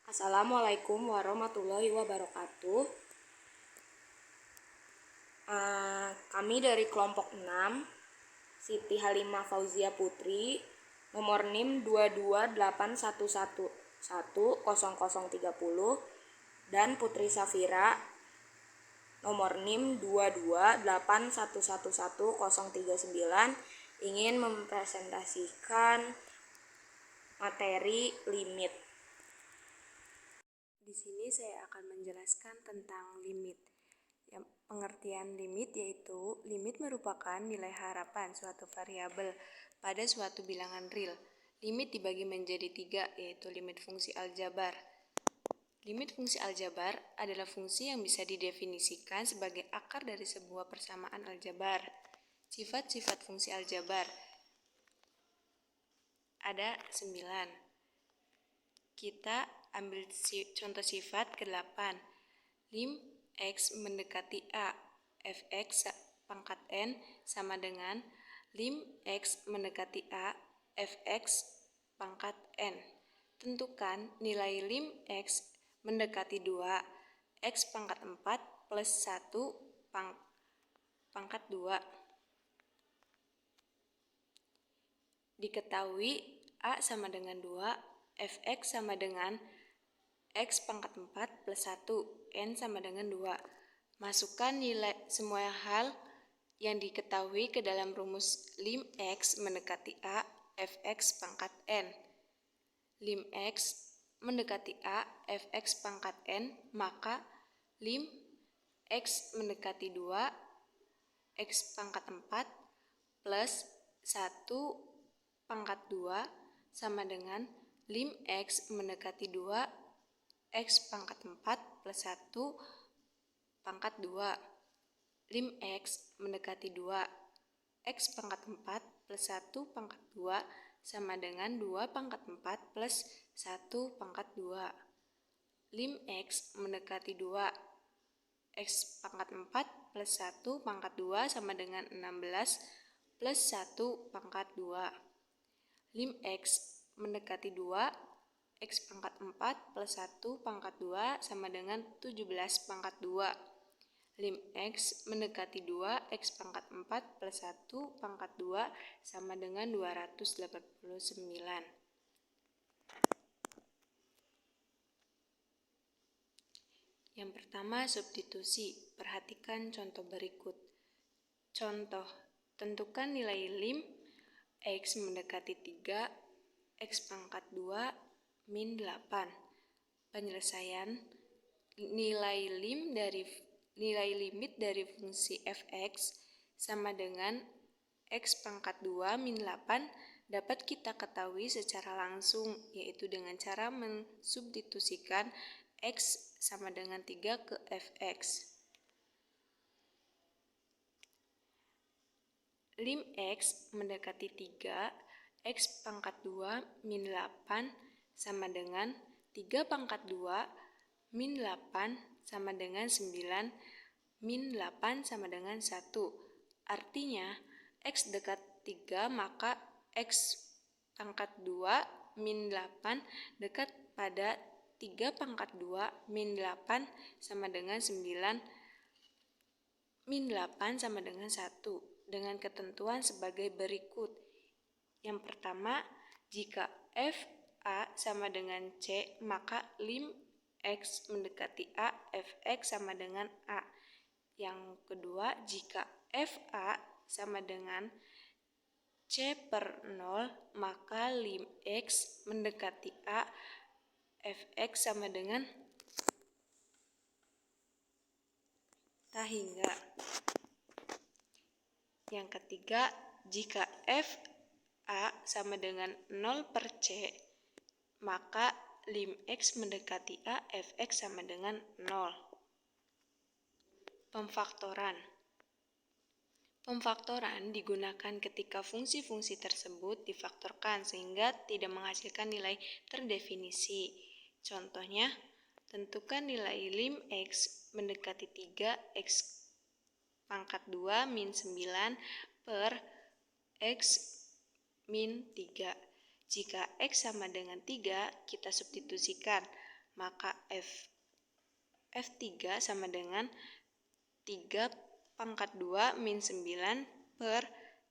Assalamualaikum warahmatullahi wabarakatuh. Kami dari kelompok 6, Siti Halimah Fauzia Putri, nomor NIM 22811100030, dan Putri Safira, nomor NIM 228111039, ingin mempresentasikan materi limit. Di sini saya akan menjelaskan tentang limit. Pengertian limit yaitu limit merupakan nilai harapan suatu variabel pada suatu bilangan real. Limit dibagi menjadi 3, yaitu limit fungsi aljabar. Limit fungsi aljabar adalah fungsi yang bisa didefinisikan sebagai akar dari sebuah persamaan aljabar. Sifat-sifat fungsi aljabar ada 9. Kita ambil contoh sifat ke-8. Lim X mendekati A, fx pangkat N sama dengan lim X mendekati A, fx pangkat N. Tentukan nilai lim X mendekati 2, X pangkat 4 plus 1 pangkat 2. Diketahui A sama dengan 2, fx sama dengan X pangkat 4 plus 1, N sama dengan 2. Masukkan nilai semua hal yang diketahui ke dalam rumus lim X mendekati A, fx pangkat N. Lim X mendekati A, fx pangkat N, maka lim X mendekati 2, X pangkat 4 plus 1 pangkat 2 sama dengan lim X mendekati 2, X pangkat 4 plus 1 pangkat 2. Lim X mendekati 2, X pangkat 4 plus 1 pangkat 2 sama dengan 2 pangkat 4 plus 1 pangkat 2. Lim X mendekati 2, X pangkat 4 plus 1 pangkat 2 sama dengan 16 plus 1 pangkat 2. Lim X mendekati 2, X pangkat 4 plus 1 pangkat 2 sama dengan 17 pangkat 2. Lim X mendekati 2, X pangkat 4 plus 1 pangkat 2 sama dengan 289. Yang pertama, substitusi. Perhatikan contoh berikut. Contoh, tentukan nilai lim X mendekati 3, X pangkat 2 min 8. Penyelesaian, nilai limit dari fungsi fx sama dengan X pangkat 2 min 8 dapat kita ketahui secara langsung, yaitu dengan cara mensubstitusikan X sama dengan 3 ke fx. Lim X mendekati 3, X pangkat 2 min 8 sama dengan 3 pangkat 2 min 8 sama dengan 9, min 8 sama dengan 1. Artinya, X dekat 3 maka X pangkat 2 min 8 dekat pada 3 pangkat 2 min 8 sama dengan 9, min 8 sama dengan 1. Dengan ketentuan sebagai berikut. Yang pertama, jika F A sama dengan C, maka lim X mendekati A, fx sama dengan A. Yang kedua, jika F A sama dengan C per 0, maka lim X mendekati A, fx sama dengan tak hingga. Yang ketiga, jika F A sama dengan 0 per C, maka lim X mendekati A, fx sama dengan 0. Pemfaktoran. Pemfaktoran digunakan ketika fungsi-fungsi tersebut difaktorkan sehingga tidak menghasilkan nilai terdefinisi. Contohnya, tentukan nilai lim X mendekati 3, X pangkat 2 min 9 per X min 3. Jika X sama dengan 3, kita substitusikan, maka F3 sama dengan 3 pangkat 2 min 9 per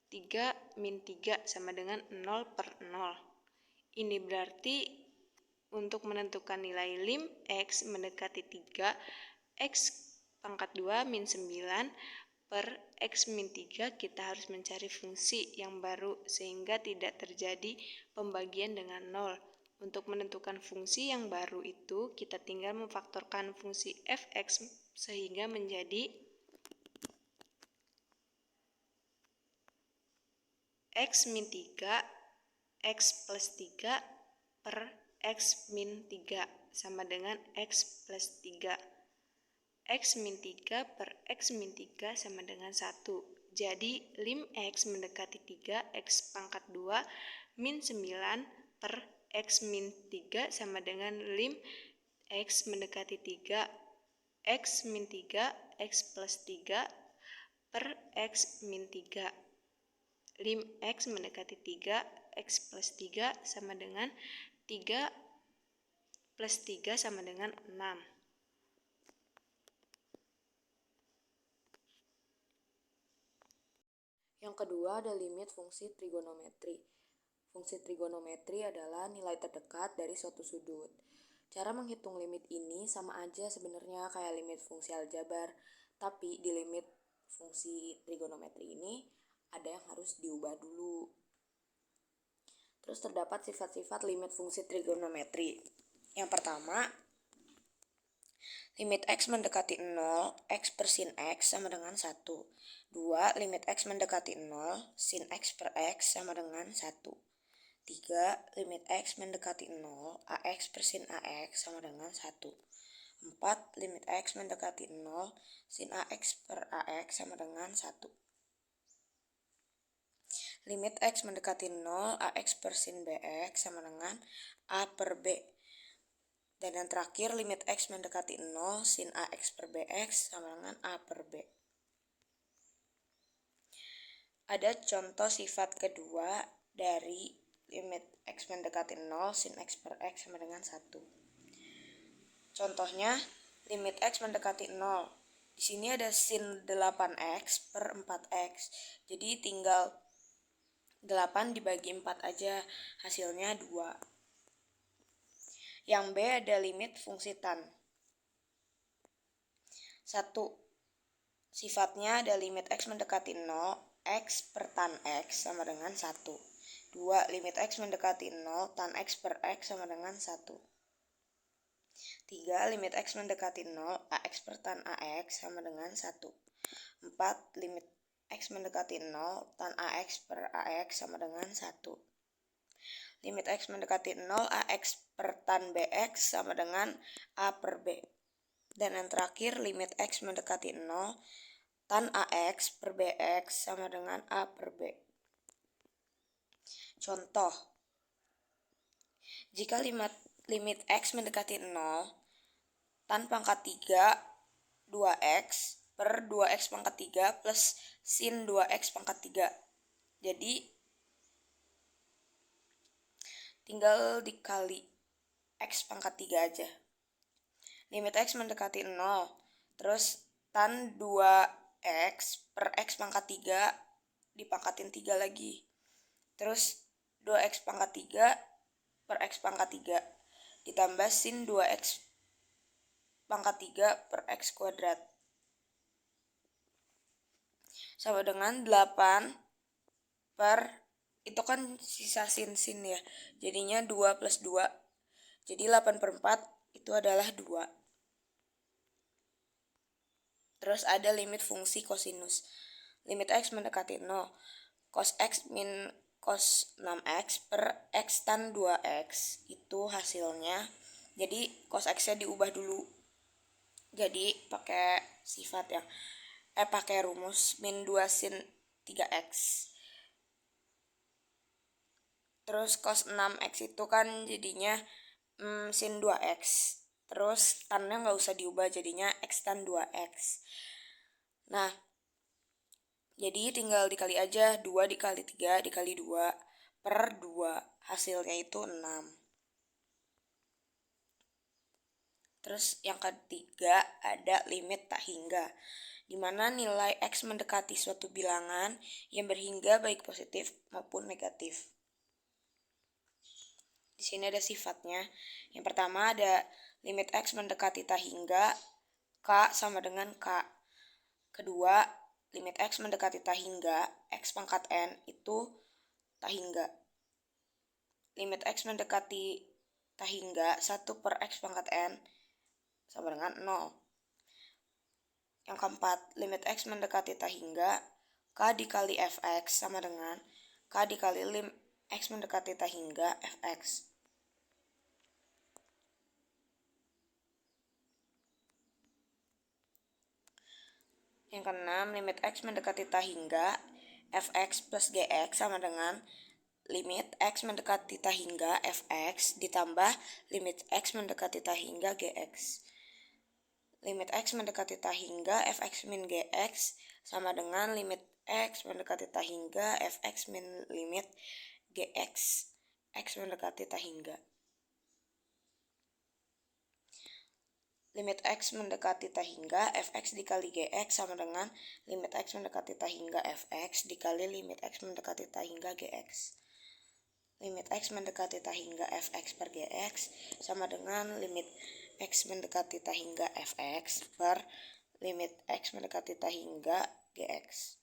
3 min 3 sama dengan 0 per 0. Ini berarti untuk menentukan nilai lim X mendekati 3, X pangkat 2 min 9 per X min 3 kita harus mencari fungsi yang baru sehingga tidak terjadi pembagian dengan 0. Untuk menentukan fungsi yang baru itu kita tinggal memfaktorkan fungsi Fx sehingga menjadi X min 3 X plus 3 per X min 3 sama dengan X plus 3. X min 3 per X min 3 sama dengan 1. Jadi lim X mendekati 3 X pangkat 2 min 9 per X min 3 sama dengan lim X mendekati 3 X min 3 X plus 3 per X min 3. Lim X mendekati 3 X plus 3 sama dengan 3 plus 3 sama dengan 6. Yang kedua ada limit fungsi trigonometri. Fungsi trigonometri adalah nilai terdekat dari suatu sudut. Cara menghitung limit ini sama aja sebenarnya kayak limit fungsi aljabar, tapi di limit fungsi trigonometri ini ada yang harus diubah dulu. Terus terdapat sifat-sifat limit fungsi trigonometri. Yang pertama, limit X mendekati 0, X per sin X sama dengan 1. 2. Limit X mendekati 0, sin X per X sama dengan 1. 3. Limit X mendekati 0, AX per sin AX sama dengan 1. 4. Limit X mendekati 0, sin AX per AX sama dengan 1. Limit X mendekati 0, AX per sin BX sama dengan A per B. Dan yang terakhir, limit X mendekati 0, sin AX per BX sama dengan A per B. Ada contoh sifat kedua dari limit X mendekati 0, sin X per X sama dengan 1. Contohnya, limit X mendekati 0. Di sini ada sin 8X per 4X. Jadi tinggal 8 dibagi 4 aja, hasilnya 2. Yang B ada limit fungsi tan. 1. Sifatnya ada limit X mendekati 0, X per tan X sama dengan 1. 2. Limit X mendekati 0, tan X per X sama dengan 1. 3. Limit X mendekati 0, AX per tan AX sama dengan 1. 4. Limit X mendekati 0, tan AX per AX sama dengan 1. Limit X mendekati 0, AX per tan BX sama dengan A per B. Dan yang terakhir, limit X mendekati 0, tan AX per BX sama dengan A per B. Contoh, jika limit X mendekati 0, tan pangkat 3, 2X per 2X pangkat 3 plus sin 2X pangkat 3. Jadi, tinggal dikali X pangkat 3 aja. Limit X mendekati 0, terus tan 2X per X pangkat 3 dipangkatin 3 lagi. Terus 2X pangkat 3 per X pangkat 3 ditambah sin 2X pangkat 3 per X kuadrat sama dengan 8 per, itu kan sisa sin ya, jadinya 2 plus 2, jadi 8 per 4 itu adalah 2. Terus ada limit fungsi kosinus. Limit X mendekati 0, cos X min cos 6X per X tan 2X itu hasilnya. Jadi cos X-nya diubah dulu. Jadi pakai sifat yang pakai rumus min 2 sin 3X. Terus cos 6X itu kan jadinya sin 2X. Terus tannya nggak usah diubah, jadinya X tan 2X. Nah, jadi tinggal dikali aja, 2 dikali 3 dikali 2 per 2. Hasilnya itu 6. Terus yang ketiga ada limit tak hingga, di mana nilai X mendekati suatu bilangan yang berhingga baik positif maupun negatif. Di sini ada sifatnya. Yang pertama ada limit X mendekati tak hingga, K sama dengan K. Kedua, limit X mendekati tak hingga, X pangkat N itu tak hingga. Limit X mendekati tak hingga 1 per X pangkat N sama dengan 0. Yang keempat, limit X mendekati tak hingga, K dikali Fx sama dengan K dikali lim X mendekati tak hingga Fx. Yang keenam, limit X mendekati tak hingga, Fx plus Gx sama dengan limit X mendekati tak hingga Fx ditambah limit X mendekati tak hingga Gx. Limit X mendekati tak hingga Fx min Gx sama dengan limit X mendekati tak hingga Fx min limit Gx X mendekati tak hingga. Limit X mendekati tak hingga Fx dikali Gx sama dengan limit X mendekati tak hingga Fx dikali limit X mendekati tak hingga Gx. Limit X mendekati tak hingga Fx per Gx sama dengan limit X mendekati tak hingga Fx per limit X mendekati tak hingga Gx.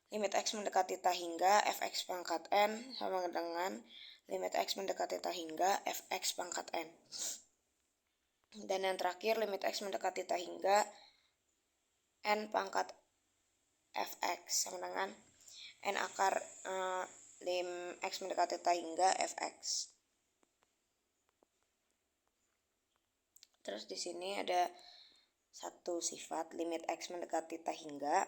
Limit X mendekati tak hingga Fx pangkat N sama dengan limit X mendekati tak hingga Fx pangkat N. Dan yang terakhir, limit X mendekati tak hingga N pangkat Fx sama dengan N akar lim X mendekati tak hingga Fx. Terus di sini ada satu sifat limit X mendekati tak hingga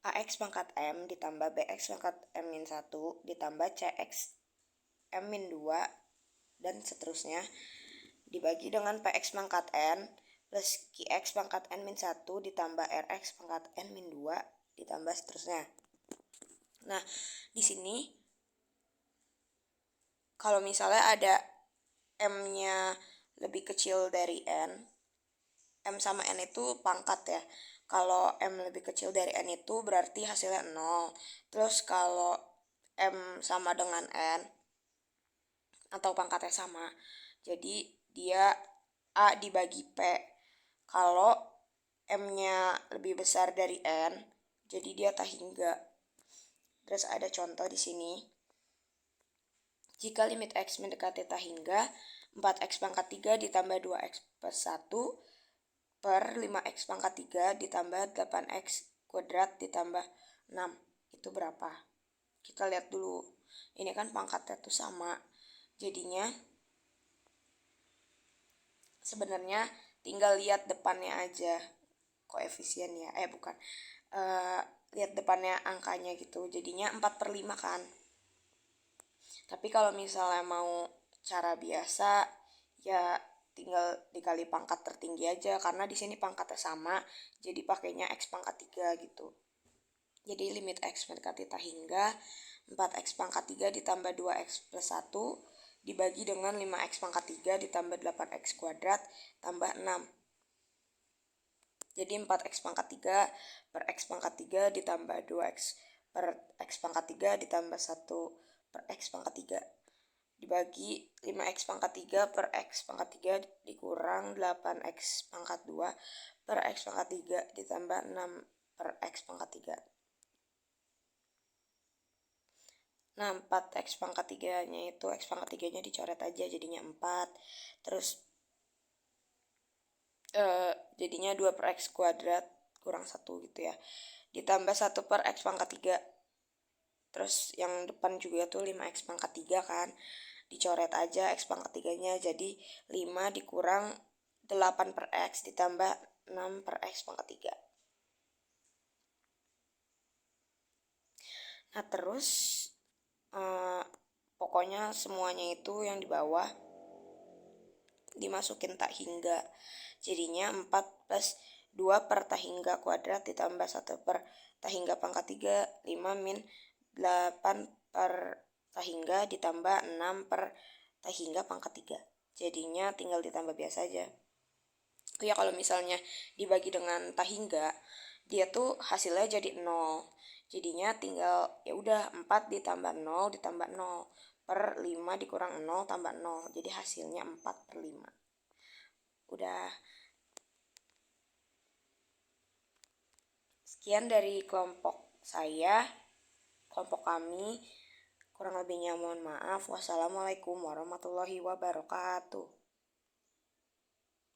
AX pangkat M ditambah BX pangkat M-1 ditambah CX M-2 dan seterusnya dibagi dengan PX pangkat N plus QX pangkat N-1 ditambah RX pangkat N-2 ditambah seterusnya. Nah, di sini kalau misalnya ada M-nya lebih kecil dari N, M sama N itu pangkat ya. Kalau M lebih kecil dari N itu berarti hasilnya 0. Terus kalau M sama dengan N atau pangkatnya sama, jadi dia A dibagi P. Kalau M-nya lebih besar dari N, jadi dia tak hingga. Terus ada contoh di sini. Jika limit X mendekati tak hingga, 4X pangkat 3 ditambah 2X plus 1 per 5X pangkat 3 ditambah 8X kuadrat ditambah 6. Itu berapa? Kita lihat dulu. Ini kan pangkatnya tuh sama. Jadinya sebenarnya tinggal lihat depannya aja koefisiennya. Lihat depannya angkanya gitu. Jadinya 4/5 kan. Tapi kalau misalnya mau cara biasa, ya tinggal dikali pangkat tertinggi aja, karena di sini pangkatnya sama, jadi pakainya X pangkat 3 gitu. Jadi limit X mendekati tak hingga 4X pangkat 3 ditambah 2X plus 1 dibagi dengan 5X pangkat 3 ditambah 8X kuadrat tambah 6. Jadi 4X pangkat 3 per X pangkat 3 ditambah 2X per X pangkat 3 ditambah 1 per X pangkat 3 dibagi 5X pangkat 3 per X pangkat 3 dikurang 8X pangkat 2 per X pangkat 3 ditambah 6 per X pangkat 3. Nah, 4X pangkat 3-nya itu, X pangkat 3-nya dicoret aja jadinya 4. Terus jadinya 2 per X kuadrat kurang 1 gitu ya. Ditambah 1 per X pangkat 3. Terus yang depan juga tuh 5X pangkat 3 kan. Dicoret aja X pangkat 3-nya, jadi 5 dikurang 8 per X ditambah 6 per X pangkat 3. Nah, terus pokoknya semuanya itu yang di bawah dimasukin tak hingga. Jadinya 4 plus 2 per tak hingga kuadrat ditambah 1 per tak hingga pangkat 3, 5 min 8 per tak hingga ditambah 6 per tak hingga pangkat 3. jadinya tinggal ditambah biasa aja. Ya kalau misalnya dibagi dengan tak hingga, dia tuh hasilnya jadi 0. Jadinya tinggal ya udah 4 ditambah 0 ditambah 0 per 5 dikurang 0 tambah 0. Jadi hasilnya 4/5. Udah. Sekian dari kelompok saya, kelompok kami. Kurang lebihnya mohon maaf. Wassalamualaikum warahmatullahi wabarakatuh.